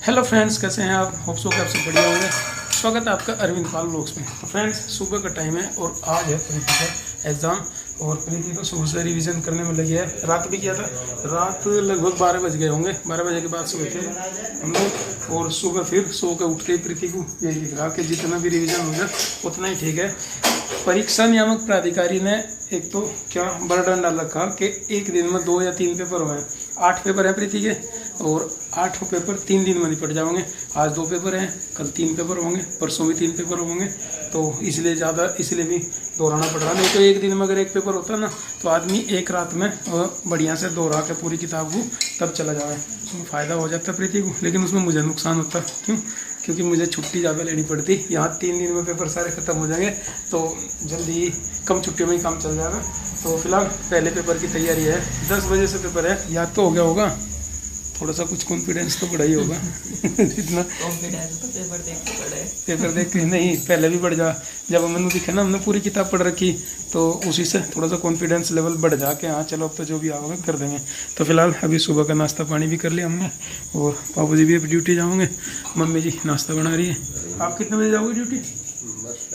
Hello friends, कैसे हैं आप? होप सो कि आप सब बढ़िया होंगे। स्वागत है आपका अरविंद पाल ब्लॉग्स में। तो फ्रेंड्स, सुबह का टाइम है और आज है प्रीति का एग्ज़ाम और प्रीति तो सुबह से रिवीजन करने में लगी है। रात भी किया था, रात लगभग 12 बज गए होंगे। 12 बजे के बाद सोए थे हम लोग और सुबह फिर सो कर उठ के प्रीति को यही दिख रहा कि जितना भी रिवीजन हो जाए उतना ही ठीक है। परीक्षा नियामक प्राधिकारी ने एक तो क्या बर्डन डाल रखा कि एक दिन में 2 या 3 पेपर हुए हैं। 8 पेपर हैं प्रीति के और 8 पेपर 3 दिन में निपट जाओगे। आज 2 पेपर हैं, कल 3 पेपर होंगे, परसों भी 3 पेपर होंगे। तो इसलिए भी दोहराना पड़ रहा। नहीं तो एक दिन में अगर एक पेपर होता ना तो आदमी एक रात में बढ़िया से दोहरा के पूरी किताब को तब चला जाए, उसमें फ़ायदा हो जाता प्रीति को। लेकिन उसमें मुझे नुकसान होता। क्यों? क्योंकि मुझे छुट्टी ज़्यादा लेनी पड़ती। यहाँ 3 दिन में पेपर सारे ख़त्म हो जाएंगे तो जल्दी कम छुट्टियों में ही काम चल जाएगा। तो फिलहाल पहले पेपर की तैयारी है। 10 बजे से पेपर है। याद तो हो गया होगा, थोड़ा सा कुछ कॉन्फिडेंस तो बढ़ा ही होगा। जितना कॉन्फिडेंस तो पेपर देख के नहीं, पहले भी बढ़ जा। जब मैंने दिखा ना, हमने पूरी किताब पढ़ रखी तो उसी से थोड़ा सा कॉन्फिडेंस लेवल बढ़ जा के हाँ चलो अब तो जो भी आओगे कर देंगे। तो फिलहाल अभी सुबह का नाश्ता पानी भी कर लिया हमने और बाबू जी भी अभी ड्यूटी जाओगे। मम्मी जी नाश्ता बना रही है। आप कितने बजे जाओगे ड्यूटी? बस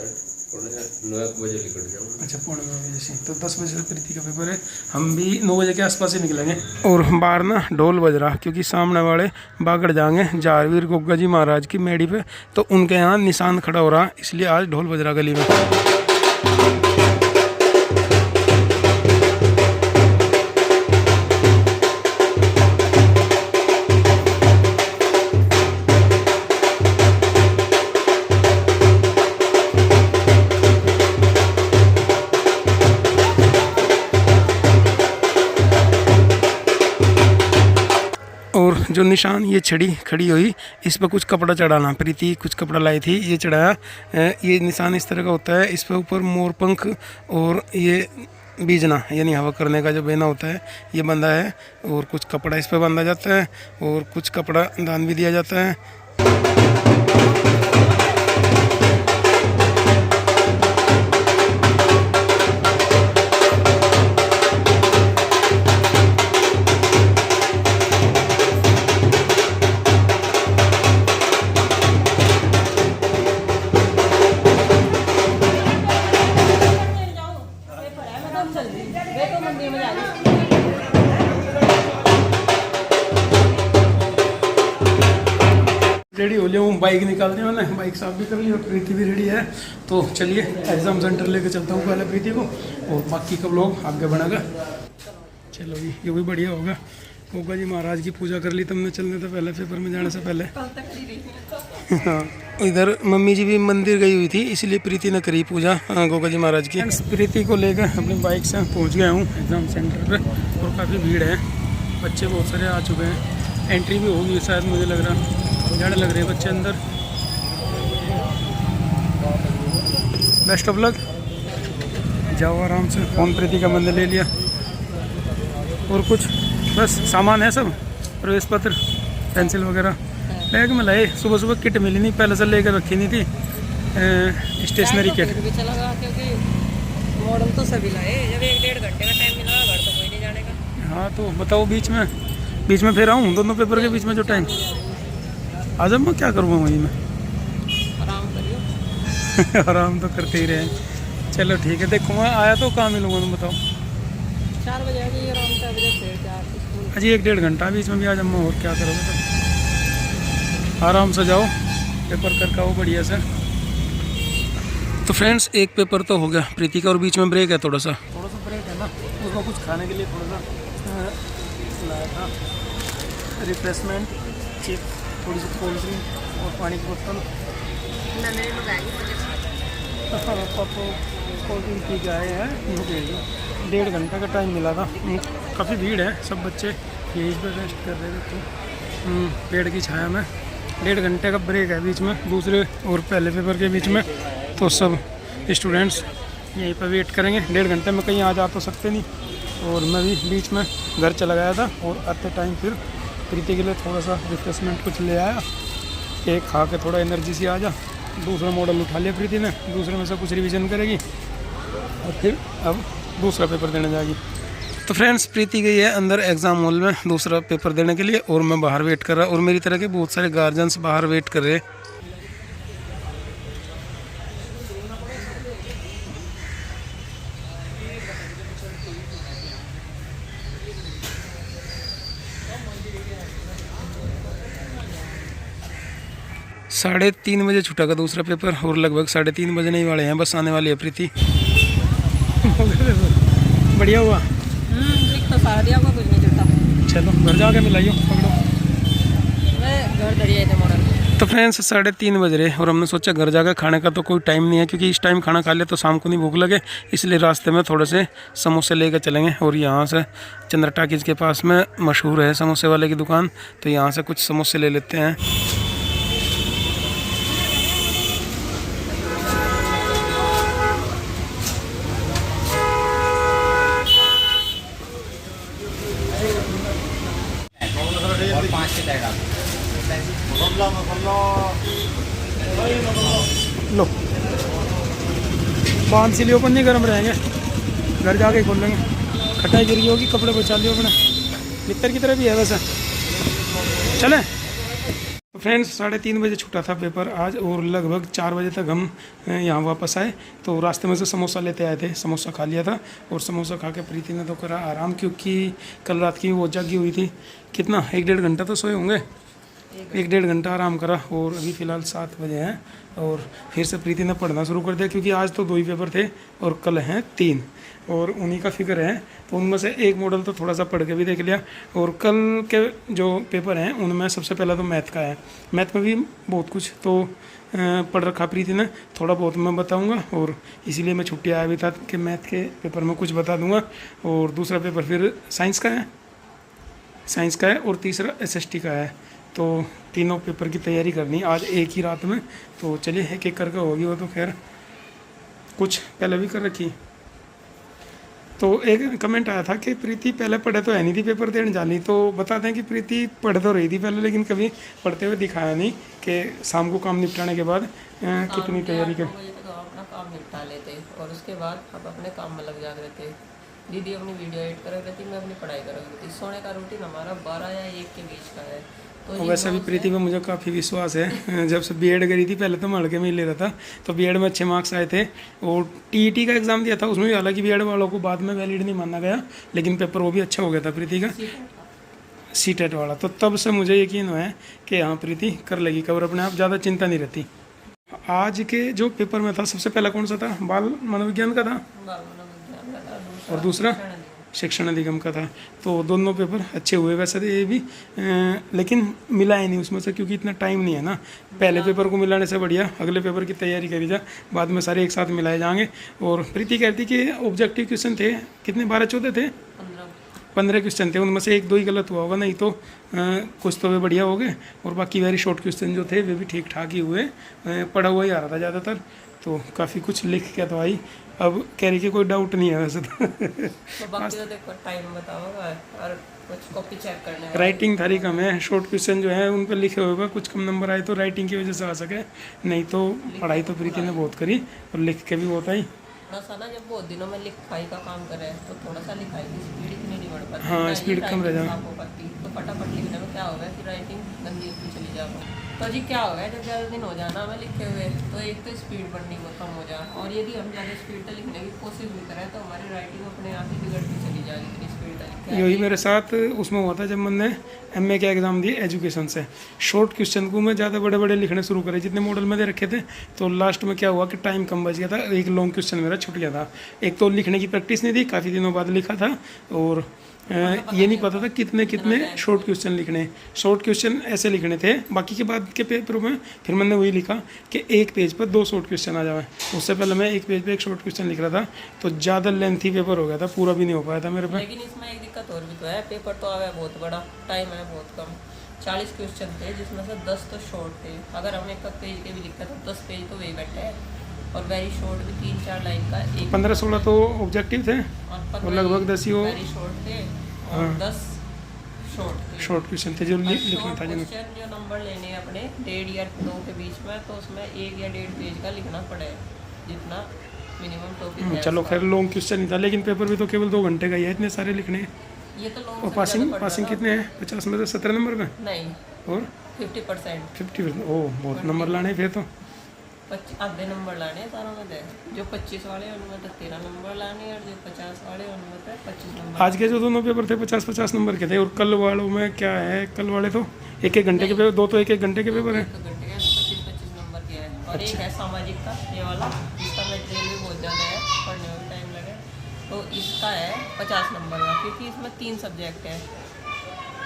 9 बजे निकल जाऊँगा। अच्छा, 9:45 बजे से। तो 10 बजे से प्रीति का पेपर है। हम भी 9 बजे के आसपास ही निकलेंगे। और बाहर ना ढोल बज रहा क्योंकि सामने वाले बागड़ जाएंगे जारवीर गोगा जी महाराज की मेड़ी पे, तो उनके यहाँ निशान खड़ा हो रहा, इसलिए आज ढोल बज रहा गली में। और जो निशान ये छड़ी खड़ी हुई, इस पर कुछ कपड़ा चढ़ाना। प्रीति कुछ कपड़ा लाई थी, ये चढ़ाया। ये निशान इस तरह का होता है। इस पर ऊपर मोर पंख और ये बीजना यानी हवा करने का जो बेना होता है ये बंधा है और कुछ कपड़ा इस पर बांधा जाता है और कुछ कपड़ा दान भी दिया जाता है। रेडी हो लिया हूँ, बाइक निकाल दी मैंने, बाइक साफ भी कर ली और प्रीति भी रेडी है। तो चलिए एग्ज़ाम सेंटर लेके चलता हूँ पहले प्रीति को और बाकी का लोग आगे बढ़ेगा। चलो जी, ये भी बढ़िया होगा। गोगा जी महाराज की पूजा कर ली तुमने चलने से पहले, पेपर में जाने से पहले। हाँ, इधर मम्मी जी भी मंदिर गई हुई थी इसलिए प्रीति ने करी पूजा गोगा जी महाराज की। प्रीति को लेकर अपनी बाइक से पहुँच गया हूँ एग्ज़ाम सेंटर पर और काफ़ी भीड़ है, बच्चे बहुत सारे आ चुके हैं। एंट्री भी होगी शायद, मुझे लग रहा, ज़्यादा लग रहे हैं बच्चे अंदर। बेस्ट ऑफ लक, जाओ आराम से। फ़ोन प्रीति का मैंने ले लिया और कुछ बस सामान है सब, प्रवेश पत्र, पेंसिल वगैरह बैग में लाए। सुबह सुबह किट मिली नहीं, पहले से लेकर रखी नहीं थी स्टेशनरी किट। मॉडल तो सभी लाए, जब 1-1.5 घंटे का टाइम मिला घर तो कोई नहीं जाने का। हाँ तो बताओ, बीच में फिर आऊँ दोनों पेपर के बीच में जो टाइम आज मैं क्या करूँगा वहीं में। आराम करियो। आराम तो करते ही रहे। चलो ठीक है, देखो मैं आया तो कहाँ मिलूँगा तुम बताओ। 4 बजे आएगी आराम से, बजे फिर 4 स्कूल। अजी 1-1.5 घंटा बीच में भी आ जाऊँ और क्या करोगे तो। आराम से जाओ, पेपर करके आओ बढ़िया से। तो फ्रेंड्स, एक पेपर तो हो गया प्रीति का और बीच में ब्रेक है, थोड़ा सा ब्रेक है ना, उसको कुछ खाने के लिए थोड़ा सा लाया था, रिफ्रेशमेंट, चिप्स, थोड़ी सी कोल्ड ड्रिंक और पानी की बोतल। कोल्ड ड्रिंक पी के आए हैं। 1.5 घंटे का टाइम मिला था। काफ़ी भीड़ है, सब बच्चे यहीं पर रेस्ट कर रहे थे तो पेड़ की छाया में। 1.5 घंटे का ब्रेक है बीच में, दूसरे और पहले पेपर के बीच में। तो सब स्टूडेंट्स यहीं पर वेट करेंगे। 1.5 घंटे में कहीं आ जा तो सकते नहीं। और मैं भी बीच में घर चला गया था और आते टाइम फिर प्रीति के लिए थोड़ा सा रिफ्रेशमेंट कुछ ले आया, केक खा के थोड़ा एनर्जी सी आ जा। दूसरा मॉडल उठा लिया प्रीति ने, दूसरे में से कुछ रिवीजन करेगी और फिर अब दूसरा पेपर देने जाएगी। तो फ्रेंड्स प्रीति गई है अंदर एग्ज़ाम हॉल में दूसरा पेपर देने के लिए और मैं बाहर वेट कर रहा और मेरी तरह के बहुत सारे गार्जियंस बाहर वेट कर रहे हैं। साढ़े 3 बजे छूटा का दूसरा पेपर और लगभग 3:30 बजने ही वाले हैं, बस आने वाली है प्रीति। बढ़िया हुआ। तो सारा दिया कुछ नहीं जुटा। चलो घर जाके मिलाइयो, पकड़ो। मैं घर दरिया थे मॉडल। तो फ्रेंड्स 3:30 बज रहे और हमने सोचा घर जाकर खाने का तो कोई टाइम नहीं है, क्योंकि इस टाइम खाना खा ले तो शाम को नहीं भूख लगे, इसलिए रास्ते में थोड़े से समोसे लेकर चलेंगे। और यहाँ से चंद्र टाकीज के पास में मशहूर है समोसे वाले की दुकान, तो यहाँ से कुछ समोसे ले लेते हैं। लो बांध सिली ओपन नहीं गर्म रहेंगे, घर जाके खोल लेंगे। खटाई गिरी होगी, कपड़े बचा लियो अपने। मित्र की तरह भी है वैसे। चले फ्रेंड्स 3:30 बजे छूटा था पेपर आज और लगभग 4 बजे तक हम यहाँ वापस आए। तो रास्ते में से समोसा लेते आए थे, समोसा खा लिया था और समोसा खा के प्रीति ने तो करा आराम, क्योंकि कल रात की वो जागी हुई थी। कितना 1-1.5 घंटा तो सोए होंगे, 1-1.5 घंटा आराम करा। और अभी फ़िलहाल 7 बजे हैं और फिर से प्रीति ने पढ़ना शुरू कर दिया, क्योंकि आज तो 2 ही पेपर थे और कल हैं 3 और उन्हीं का फिक्र है। तो उनमें से एक मॉडल तो थोड़ा सा पढ़ के भी देख लिया। और कल के जो पेपर हैं उनमें सबसे पहला तो मैथ का है। मैथ में भी बहुत कुछ तो पढ़ रखा प्रीति ने, थोड़ा बहुत मैं बताऊंगा और इसीलिए मैं छुट्टी आया भी था कि मैथ के पेपर में कुछ बता दूंगा। और दूसरा पेपर फिर साइंस का है और तीसरा SST का है। तो तीनों पेपर की तैयारी करनी आज एक ही रात में। तो चलिए एक एक करके होगी वो तो खैर, कुछ पहले भी कर रखी। तो एक कमेंट आया था कि प्रीति पहले पढ़े तो है नहीं थी पेपर देने जानी, तो बताते हैं कि प्रीति पढ़ तो रही थी पहले, लेकिन कभी पढ़ते हुए दिखाया नहीं कि शाम को काम निपटाने के बाद कितनी तैयारी कर। अपना काम निपटा लेते और उसके बाद हम अपने काम में लग जाते थे। दीदी अपनी वीडियो एडिट कर रही थी, मैं अपनी पढ़ाई कर रही थी। सोने का रूटीन हमारा 12 या 1 के बीच का है। तो वैसे भी प्रीति में मुझे काफ़ी विश्वास है। जब से बीएड करी थी पहले तो मैं हल्के में ही ले रहा था, तो बीएड में अच्छे मार्क्स आए थे। और टीईटी का एग्ज़ाम दिया था, उसमें भी हालांकि बीएड वालों को बाद में वैलिड नहीं माना गया, लेकिन पेपर वो भी अच्छा हो गया था प्रीति का, सीटेट वाला। तो तब से मुझे यकीन हुआ है कि हाँ प्रीति कर लेगी कवर अपने आप, ज़्यादा चिंता नहीं रहती। आज के जो पेपर में था सबसे पहला कौन सा था? बाल मनोविज्ञान का था और दूसरा शिक्षण अधिगम का था। तो दोनों पेपर अच्छे हुए वैसे तो ये भी, लेकिन मिला ही नहीं उसमें से, क्योंकि इतना टाइम नहीं है ना। पहले पेपर को मिलाने से बढ़िया अगले पेपर की तैयारी करी जा, बाद में सारे एक साथ मिलाए जाएंगे। और प्रीति कहती कि ऑब्जेक्टिव क्वेश्चन थे कितने, 12-14 थे, 15 क्वेश्चन थे, उनमें से 1-2 ही गलत हुआ होगा, नहीं तो कुछ तो वे बढ़िया हो गए। और बाकी वेरी शॉर्ट क्वेश्चन जो थे वे भी ठीक ठाक ही हुए, पढ़ा हुआ ही आ रहा था ज़्यादातर। तो काफ़ी कुछ लिख के तो आई, अब कह रही कि कोई डाउट नहीं है वैसे तो। बाकी तो देखो टाइम बताओगा और कुछ कॉपी चेक करने का। राइटिंग थारी कम है, शॉर्ट क्वेश्चन जो है उन पर लिखे हुए कुछ कम नंबर आए तो राइटिंग की वजह से आ सके, नहीं तो पढ़ाई तो प्रीति ने बहुत करी और लिख के भी होता ही। थोड़ा सा ना जब बहुत दिनों में लिखाई का काम कर रहे हैं तो थोड़ा सा लिखाई की स्पीड इतनी नहीं बढ़ पाती। हाँ स्पीड कम रह जाए तो फटाफट लिखने में क्या होगा कि राइटिंग गंदी होती चली जाएगी। तो जी क्या होगा जब ज़्यादा दिन हो जाना हमें लिखे हुए, तो एक तो स्पीड बढ़नी बहुत कम हो जाए, और यदि हम ज़्यादा स्पीड से लिखने की कोशिश भी करें तो हमारी राइटिंग अपने आप ही बिगड़ती चली जाएगी इतनी स्पीड से। यही मेरे साथ उसमें हुआ था जब मैंने MA का एग्ज़ाम दिए एजुकेशन से। शॉर्ट क्वेश्चन को मैं ज़्यादा बड़े बड़े लिखने शुरू करे जितने मॉडल में दे रखे थे, तो लास्ट में क्या हुआ कि टाइम कम बच गया था, एक लॉन्ग क्वेश्चन मेरा छूट गया था। एक तो लिखने की प्रैक्टिस नहीं थी, काफ़ी दिनों बाद लिखा था, और ये नहीं पता था कितने कितने शॉर्ट क्वेश्चन लिखने। शॉर्ट क्वेश्चन ऐसे लिखने थे, बाकी के बाद के पेपरों में फिर मैंने वही लिखा कि एक पेज पर 2 शॉर्ट क्वेश्चन आ जाए। उससे पहले मैं एक पेज पे एक शॉर्ट क्वेश्चन लिख रहा था, तो ज़्यादा लेंथी पेपर हो गया था, पूरा भी नहीं हो पाया था मेरे पे। लेकिन इसमें एक दिक्कत और भी तो है, पेपर तो आ गया बहुत बड़ा, टाइम है बहुत कम। 40 क्वेश्चन थे जिसमें से 10 तो शॉर्ट थे। अगर हमने एक पेज के भी लिखा तो 10 पेज तो वही बैठे हैं, और वेरी शॉर्ट भी 3-4 लाइन का। 15-16 तो ऑब्जेक्टिव थे और लगभग 10 ही वेरी शॉर्ट थे और 10 शॉर्ट क्वेश्चन थे जो लिखना था। जो नंबर लेने हैं अपने 1.5 या 2 के बीच में, तो उसमें 1 या 1.5 पेज का लिखना पड़े, जितना मिनिमम टॉपिक है। चलो खैर लॉन्ग क्वेश्चन नहीं था, लेकिन पेपर भी तो केवल 2 घंटे का ही है, इतने सारे लिखने हैं। ये तो लोग और पासिंग कितने हैं? 50 में से 17 नंबर का। नहीं, और 50%। 50%। ओह बहुत नंबर लाने हैं फिर तो। 25 आधे नंबर लाने हैं सारों में दे। जो 25 वाले हैं उनमें तो 13 नंबर लाने हैं, और जो 50 वाले हैं उनमें तो 25 नंबर। आज के जो दोनों पेपर थे 50-50 नंबर के थे, और कल वालों में क्या है, कल वाले तो 1-1 घंटे के पेपर, 2 तो 1-1 घंटे के पेपर हैं। तो घंटे का 25-25 नंबर के है। और एक है सामाजिक का, ये वाला, इसका मटेरियल भी बहुत ज़्यादा है, पढ़ने में भी टाइम लगे। तो इसका है 50 नंबर का, क्योंकि इसमें 3 सब्जेक्ट है,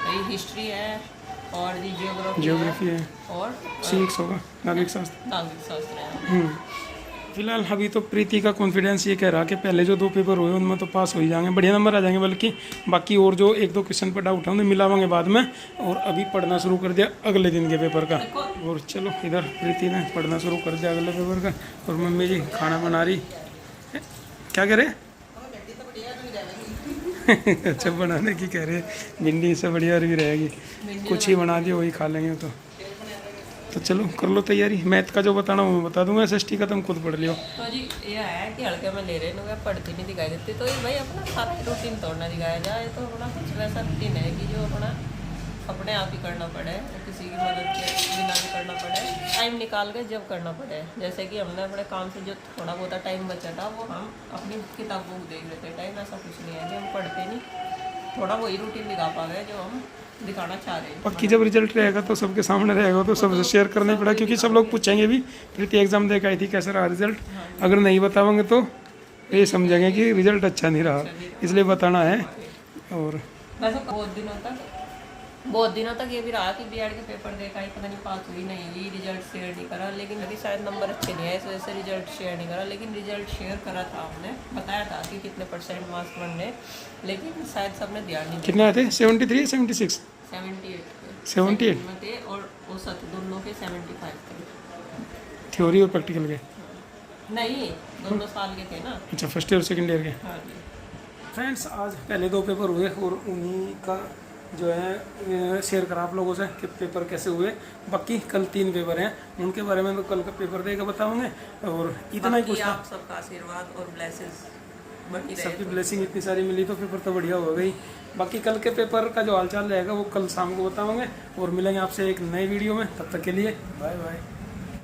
ये हिस्ट्री है और ये ज्योग्राफी है और सिविक्स होगा, नागरिक शास्त्र। नागरिक शास्त्र है। फिलहाल अभी तो प्रीति का कॉन्फिडेंस ये कह रहा कि पहले जो 2 पेपर हुए उनमें तो पास हो ही जाएंगे, बढ़िया नंबर आ जाएंगे, बल्कि बाकी और जो 1-2 क्वेश्चन पर डाउट है उन्हें मिलावांगे बाद में। और अभी पढ़ना शुरू कर दिया अगले दिन के पेपर का। और चलो इधर प्रीति ने पढ़ना शुरू कर दिया अगले पेपर का, और मम्मी जी खाना बना रही। क्या कह रहे? अच्छा बनाने की कह रहे, भिंडी से बढ़िया भी रहेगी, कुछ ही बना दिया वही खा लेंगे। तो चलो कर लो तैयारी। मैथ का जो बताना वो मैं बता दूंगा, एसएसटी का तुम खुद पढ़ लियो। तो जी ये है कि हल्के में ले रहे हैं, पढ़ती नहीं दिखाई देती, तो ये भाई अपना सारा रूटीन तोड़ना दिखाया जाए तो अपना कुछ वैसा रूटीन है कि जो अपना अपने आप ही करना पड़े, किसी की मदद के बिना भी करना पड़े, टाइम निकाल के जब करना पड़े। जैसे कि हमने अपने काम से जो थोड़ा बहुत टाइम बचा था वो हम अपनी किताब बुक देख रहे थे, टाइम ऐसा कुछ नहीं है कि हम पढ़ते नहीं, थोड़ा वही रूटीन दिखा पा रहे जो हम दिखाना चाह रहे हैं। पक्की जब रिजल्ट रहेगा तो सबके सामने रहेगा तो सबसे शेयर करना ही पड़ा, क्योंकि सब लोग पूछेंगे भी प्रीति एग्जाम दे के आई थी कैसा रहा रिजल्ट। अगर नहीं बताओगे तो ये समझेंगे कि रिजल्ट अच्छा नहीं रहा, इसलिए बताना है। और वैसे बहुत दिनों तक ये भी रहा कि बीएड के पेपर देखा ही, पता नहीं पास हुई नहीं हुई, रिजल्ट शेयर नहीं करा, लेकिन अभी शायद नंबर अच्छे नहीं है इस वजह से रिजल्ट शेयर नहीं करा। लेकिन रिजल्ट शेयर करा था, हमने बताया था कि कितने % मार्क्स बनने, लेकिन शायद सबने ध्यान नहीं दिया। कितने आए थे? 73 76 78 में थे, और औसत दोनों के 75 थे। थ्योरी और प्रैक्टिकल के? नहीं, दोनों साल के थे ना। अच्छा, फर्स्ट ईयर और सेकेंड ईयर के। हाँ जी। फ्रेंड्स आज पहले 2 पेपर हुए और उन्हीं का जो है शेयर करा आप लोगों से कि पेपर कैसे हुए। बाकी कल 3 पेपर हैं, उनके बारे में तो कल का पेपर देकर बताऊंगे। और इतना ही कुछ था, आप सबका आशीर्वाद और ब्लेसिंग्स बनी रहे, सबकी ब्लेसिंग इतनी सारी मिली तो पेपर तो बढ़िया हो गई। बाकी कल के पेपर का जो हालचाल रहेगा वो कल शाम को बताऊंगे, और मिलेंगे आपसे एक नई वीडियो में। तब तक के लिए बाय बाय।